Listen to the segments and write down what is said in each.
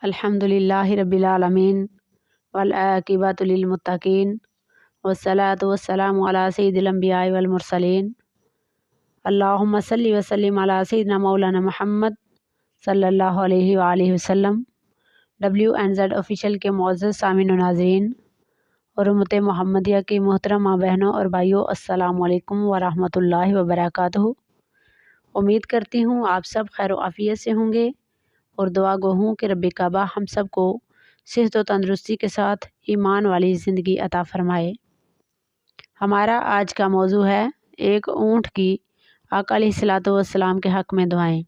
الحمدللہ رب العالمین والعاقبۃ للمتقین والصلاۃ والسلام علی سید الانبیاء والمرسلین اللہم صلی وسلم علی سیدنا مولانا محمد صلی اللہ علیہ وآلہ وسلم۔ WNZ آفیشیل کے معزز سامعین و ناظرین اور امت محمدیہ کی محترم ماں بہنوں اور بھائیوں، السلام علیکم ورحمۃ اللہ وبرکاتہ۔ امید کرتی ہوں آپ سب خیر و عافیت سے ہوں گے اور دعا گو ہوں کہ رب کعبہ ہم سب کو صحت و تندرستی کے ساتھ ایمان والی زندگی عطا فرمائے۔ ہمارا آج کا موضوع ہے ایک اونٹ کی آقا علیہ الصلوۃ والسلام کے حق میں دعائیں۔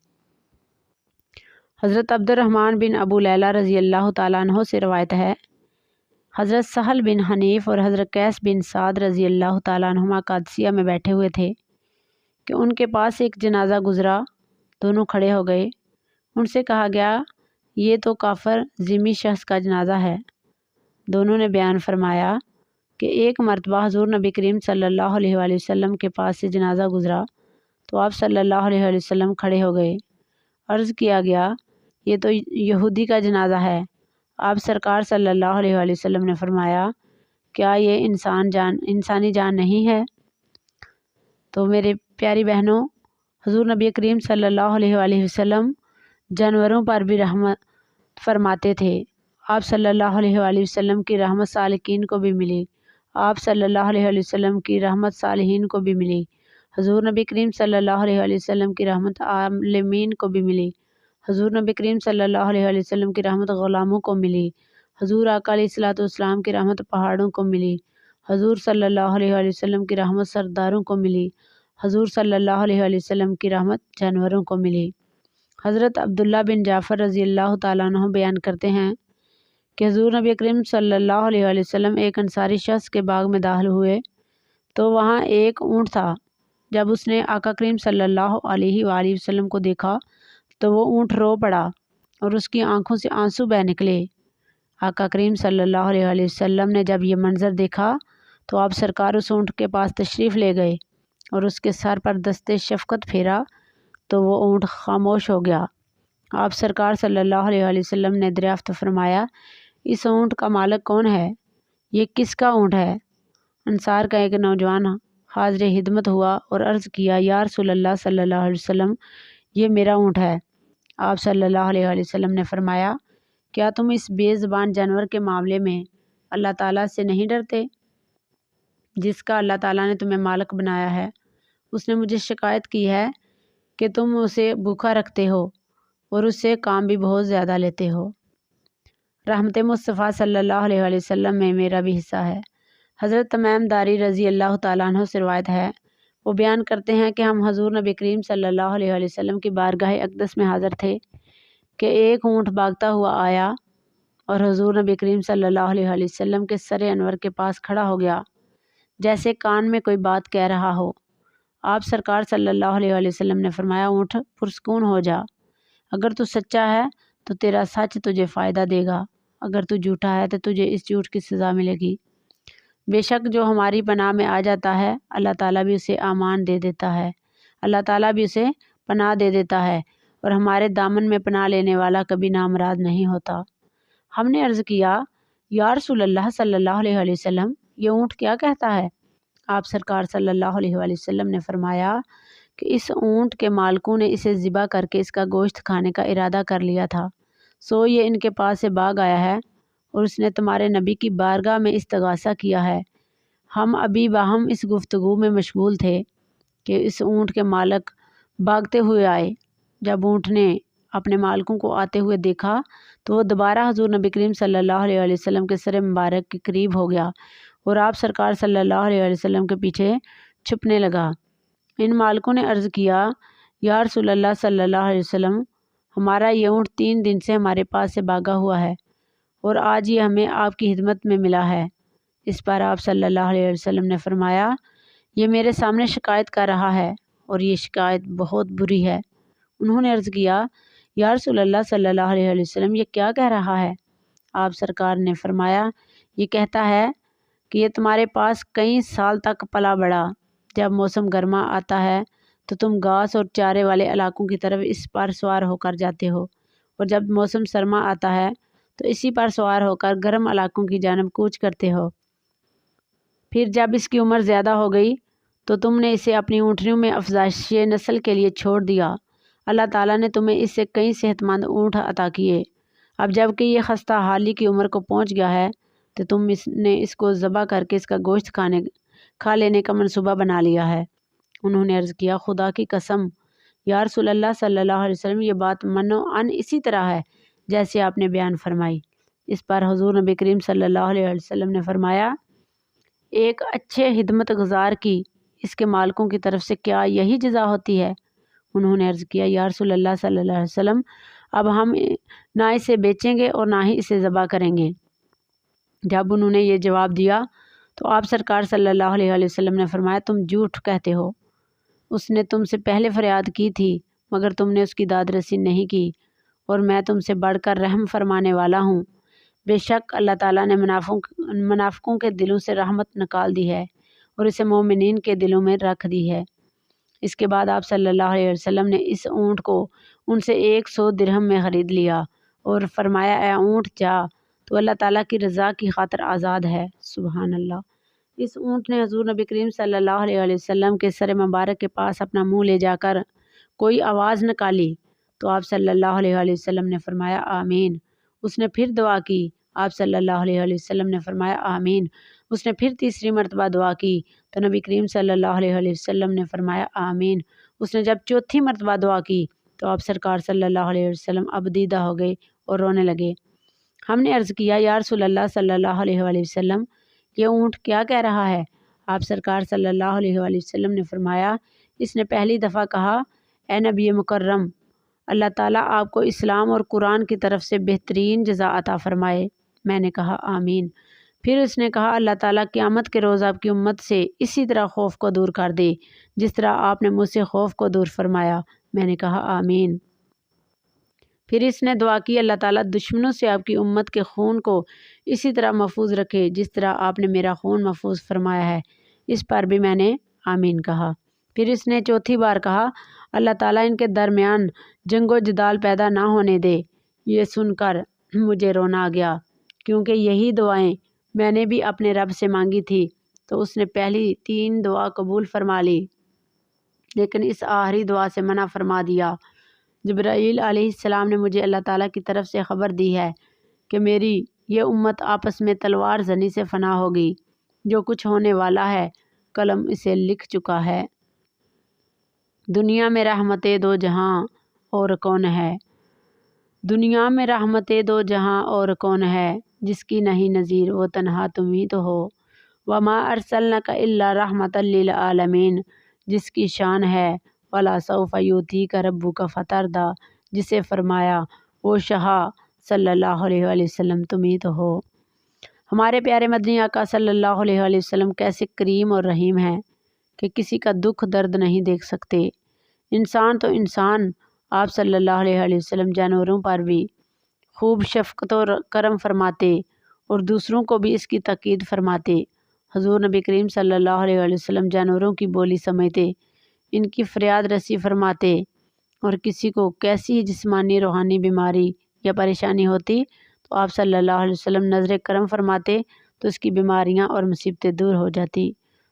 حضرت عبد الرحمن بن ابو لیلہ رضی اللہ تعالیٰ عنہ سے روایت ہے، حضرت سہل بن حنیف اور حضرت قیس بن سعد رضی اللہ تعالیٰ عنہما قادسیہ میں بیٹھے ہوئے تھے کہ ان کے پاس ایک جنازہ گزرا۔ دونوں کھڑے ہو گئے۔ ان سے کہا گیا، یہ تو کافر ذمی شخص کا جنازہ ہے۔ دونوں نے بیان فرمایا کہ ایک مرتبہ حضور نبی کریم صلی اللہ علیہ وآلہ وسلم کے پاس سے جنازہ گزرا تو آپ صلی اللہ علیہ وآلہ وسلم کھڑے ہو گئے۔ عرض کیا گیا، یہ تو یہودی کا جنازہ ہے۔ آپ سرکار صلی اللہ علیہ وآلہ وسلم نے فرمایا، کیا یہ انسانی جان نہیں ہے؟ تو میرے پیاری بہنوں، حضور نبی کریم صلی اللہ علیہ وآلہ وسلم جانوروں پر بھی رحمت فرماتے تھے۔ آپ صلی اللہ علیہ وآلہ وسلم کی رحمت سالکین کو بھی ملی۔ آپ صلی اللہ علیہ وآلہ وسلم کی رحمت صالحین کو بھی ملی۔ حضور نبی کریم صلی اللہ علیہ وآلہ وسلم کی رحمت عالمین کو بھی ملی۔ حضور نبی کریم صلی اللہ علیہ وآلہ وسلم کی رحمت غلاموں کو ملی۔ حضور آقا علیہ الصلوۃ والسلام کی رحمت پہاڑوں کو ملی۔ حضور صلی اللہ علیہ وآلہ وسلم کی رحمت سرداروں کو ملی۔ حضور صلی اللہ علیہ وآلہ وسلم کی رحمت جانوروں کو ملی۔ حضرت عبداللہ بن جعفر رضی اللہ تعالیٰ عنہ بیان کرتے ہیں کہ حضور نبی کریم صلی اللہ علیہ وآلہ وسلم ایک انصاری شخص کے باغ میں داخل ہوئے تو وہاں ایک اونٹ تھا۔ جب اس نے آقا کریم صلی اللہ علیہ وآلہ وسلم کو دیکھا تو وہ اونٹ رو پڑا اور اس کی آنکھوں سے آنسو بہہ نکلے۔ آقا کریم صلی اللہ علیہ وآلہ وسلم نے جب یہ منظر دیکھا تو آپ سرکار اس اونٹ کے پاس تشریف لے گئے اور اس کے سر پر دست شفقت پھیرا تو وہ اونٹ خاموش ہو گیا۔ آپ سرکار صلی اللہ علیہ وآلہ وسلم نے دریافت فرمایا، اس اونٹ کا مالک کون ہے؟ یہ کس کا اونٹ ہے؟ انصار کا ایک نوجوان حاضر خدمت ہوا اور عرض کیا، یا رسول اللہ صلی اللہ علیہ وسلم، یہ میرا اونٹ ہے۔ آپ صلی اللہ علیہ وآلہ وسلم نے فرمایا، کیا تم اس بے زبان جانور کے معاملے میں اللہ تعالیٰ سے نہیں ڈرتے؟ جس کا اللہ تعالیٰ نے تمہیں مالک بنایا ہے، اس نے مجھے شکایت کی ہے کہ تم اسے بھوکا رکھتے ہو اور اس سے کام بھی بہت زیادہ لیتے ہو۔ رحمت مصطفیٰ صلی اللہ علیہ وآلہ وسلم میں میرا بھی حصہ ہے۔ حضرت تمیم داری رضی اللہ تعالیٰ عنہ سے روایت ہے، وہ بیان کرتے ہیں کہ ہم حضور نبی کریم صلی اللہ علیہ وآلہ وسلم کی بارگاہ اقدس میں حاضر تھے کہ ایک اونٹ بھاگتا ہوا آیا اور حضور نبی کریم صلی اللہ علیہ وآلہ وسلم کے سر انور کے پاس کھڑا ہو گیا، جیسے کان میں کوئی بات کہہ رہا ہو۔ آپ سرکار صلی اللہ علیہ وآلہ وسلم نے فرمایا، اونٹ پرسکون ہو جا، اگر تو سچا ہے تو تیرا سچ تجھے فائدہ دے گا، اگر تو جھوٹا ہے تو تجھے اس جھوٹ کی سزا ملے گی۔ بے شک جو ہماری پناہ میں آ جاتا ہے، اللہ تعالیٰ بھی اسے امان دے دیتا ہے، اللہ تعالیٰ بھی اسے پناہ دے دیتا ہے، اور ہمارے دامن میں پناہ لینے والا کبھی نامراد نہیں ہوتا۔ ہم نے عرض کیا، یا رسول اللہ صلی اللہ علیہ وآلہ وسلم، یہ اونٹ کیا کہتا ہے؟ آپ سرکار صلی اللہ علیہ وآلہ وسلم نے فرمایا کہ اس اونٹ کے مالکوں نے اسے ذبح کر کے اس کا گوشت کھانے کا ارادہ کر لیا تھا، سو یہ ان کے پاس سے بھاگ آیا ہے اور اس نے تمہارے نبی کی بارگاہ میں استغاثہ کیا ہے۔ ہم ابھی باہم اس گفتگو میں مشغول تھے کہ اس اونٹ کے مالک بھاگتے ہوئے آئے۔ جب اونٹ نے اپنے مالکوں کو آتے ہوئے دیکھا تو وہ دوبارہ حضور نبی کریم صلی اللہ علیہ وآلہ وسلم کے سر مبارک کے قریب ہو گیا اور آپ سرکار صلی اللہ علیہ وآلہ وسلم کے پیچھے چھپنے لگا۔ ان مالکوں نے عرض کیا، یا رسول اللہ صلی اللہ علیہ وسلم، ہمارا یہ اونٹ 3 دن سے ہمارے پاس سے بھاگا ہوا ہے اور آج یہ ہمیں آپ کی خدمت میں ملا ہے۔ اس پر آپ صلی اللہ علیہ وسلم نے فرمایا، یہ میرے سامنے شکایت کر رہا ہے اور یہ شکایت بہت بری ہے۔ انہوں نے عرض کیا، یا رسول اللہ صلی اللہ علیہ وسلم، یہ کیا کہہ رہا ہے؟ آپ سرکار نے فرمایا، یہ کہتا ہے کہ یہ تمہارے پاس کئی سال تک پلا بڑھا، جب موسم گرما آتا ہے تو تم گھاس اور چارے والے علاقوں کی طرف اس پر سوار ہو کر جاتے ہو اور جب موسم سرما آتا ہے تو اسی پر سوار ہو کر گرم علاقوں کی جانب کوچ کرتے ہو۔ پھر جب اس کی عمر زیادہ ہو گئی تو تم نے اسے اپنی اونٹنیوں میں افزائش نسل کے لیے چھوڑ دیا۔ اللہ تعالیٰ نے تمہیں اس سے کئی صحت مند اونٹ عطا کیے۔ اب جب کہ یہ خستہ حالی کی عمر کو پہنچ گیا ہے تو تم نے اس کو ذبح کر کے اس کا گوشت کھا لینے کا منصوبہ بنا لیا ہے۔ انہوں نے عرض کیا، خدا کی قسم یا رسول اللہ صلی اللہ علیہ وسلم، یہ بات منوعاً اسی طرح ہے جیسے آپ نے بیان فرمائی۔ اس پر حضور نبی کریم صلی اللہ علیہ وسلم نے فرمایا، ایک اچھے خدمت گزار کی اس کے مالکوں کی طرف سے کیا یہی جزا ہوتی ہے؟ انہوں نے عرض کیا، یا رسول اللہ صلی اللہ علیہ وسلم، اب ہم نہ اسے بیچیں گے اور نہ ہی اسے ذبح کریں گے۔ جب انہوں نے یہ جواب دیا تو آپ سرکار صلی اللہ علیہ وسلم نے فرمایا، تم جھوٹ کہتے ہو، اس نے تم سے پہلے فریاد کی تھی مگر تم نے اس کی داد رسی نہیں کی، اور میں تم سے بڑھ کر رحم فرمانے والا ہوں۔ بے شک اللہ تعالیٰ نے منافقوں کے دلوں سے رحمت نکال دی ہے اور اسے مومنین کے دلوں میں رکھ دی ہے۔ اس کے بعد آپ صلی اللہ علیہ وسلم نے اس اونٹ کو ان سے 100 درہم میں خرید لیا اور فرمایا، اے اونٹ جا، تو اللہ تعالیٰ کی رضا کی خاطر آزاد ہے۔ سبحان اللہ۔ اس اونٹ نے حضور نبی کریم صلی اللہ علیہ وسلم کے سر مبارک کے پاس اپنا منہ لے جا کر کوئی آواز نکالی تو آپ صلی اللہ علیہ وسلم نے فرمایا، آمین۔ اس نے پھر دعا کی، آپ صلی اللہ علیہ وسلم نے فرمایا، آمین۔ اس نے پھر تیسری مرتبہ دعا کی تو نبی کریم صلی اللہ علیہ وسلم نے فرمایا، آمین۔ اس نے جب چوتھی مرتبہ دعا کی تو آپ سرکار صلی اللہ علیہ وسلم اب دیدہ ہو گئے اور رونے لگے۔ ہم نے عرض کیا، یا رسول اللہ صلی اللہ علیہ وسلم، یہ اونٹ کیا کہہ رہا ہے؟ آپ سرکار صلی اللہ علیہ وسلم نے فرمایا، اس نے پہلی دفعہ کہا، اے نبی مکرم، اللہ تعالیٰ آپ کو اسلام اور قرآن کی طرف سے بہترین جزا عطا فرمائے۔ میں نے کہا، آمین۔ پھر اس نے کہا، اللہ تعالیٰ قیامت کے روز آپ کی امت سے اسی طرح خوف کو دور کر دے جس طرح آپ نے مجھ سے خوف کو دور فرمایا۔ میں نے کہا، آمین۔ پھر اس نے دعا کی، اللہ تعالیٰ دشمنوں سے آپ کی امت کے خون کو اسی طرح محفوظ رکھے جس طرح آپ نے میرا خون محفوظ فرمایا ہے۔ اس پر بھی میں نے آمین کہا۔ پھر اس نے چوتھی بار کہا، اللہ تعالیٰ ان کے درمیان جنگ و جدال پیدا نہ ہونے دے۔ یہ سن کر مجھے رونا آ گیا، کیونکہ یہی دعائیں میں نے بھی اپنے رب سے مانگی تھی۔ تو اس نے پہلی 3 دعا قبول فرما لی لیکن اس آخری دعا سے منع فرما دیا۔ جبرائیل علیہ السلام نے مجھے اللہ تعالیٰ کی طرف سے خبر دی ہے کہ میری یہ امت آپس میں تلوار زنی سے فنا ہوگی۔ جو کچھ ہونے والا ہے قلم اسے لکھ چکا ہے۔ دنیا میں رحمت دو جہاں اور کون ہے؟ دنیا میں رحمت دو جہاں اور کون ہے؟ جس کی نہیں نظیر وہ تنہا تم ہی تو ہو۔ وما ارسلناک الا رحمۃ للعالمین، جس کی شان ہے ولا سوف یؤتیک ربک فترضی، جسے فرمایا وہ شاہ صلی اللہ علیہ وسلم تم ہی تو ہو۔ ہمارے پیارے مدنی آقا صلی اللہ علیہ وسلم کیسے کریم اور رحیم ہیں کہ کسی کا دکھ درد نہیں دیکھ سکتے۔ انسان تو انسان، آپ صلی اللہ علیہ وسلم جانوروں پر بھی خوب شفقت و کرم فرماتے اور دوسروں کو بھی اس کی تاکید فرماتے۔ حضور نبی کریم صلی اللہ علیہ وسلم جانوروں کی بولی سمجھتے، ان کی فریاد رسی فرماتے، اور کسی کو کیسی جسمانی روحانی بیماری یا پریشانی ہوتی تو آپ صلی اللہ علیہ وسلم نظر کرم فرماتے تو اس کی بیماریاں اور مصیبتیں دور ہو جاتی۔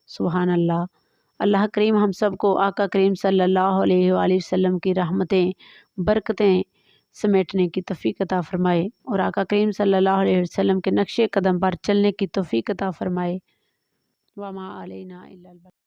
سبحان اللہ۔ اللہ کریم ہم سب کو آقا کریم صلی اللہ علیہ وآلہ وسلم کی رحمتیں برکتیں سمیٹنے کی توفیق عطا فرمائے اور آقا کریم صلی اللہ علیہ وسلم کے نقش قدم پر چلنے کی توفیق عطا فرمائے۔ وما علینا الا البلاغ۔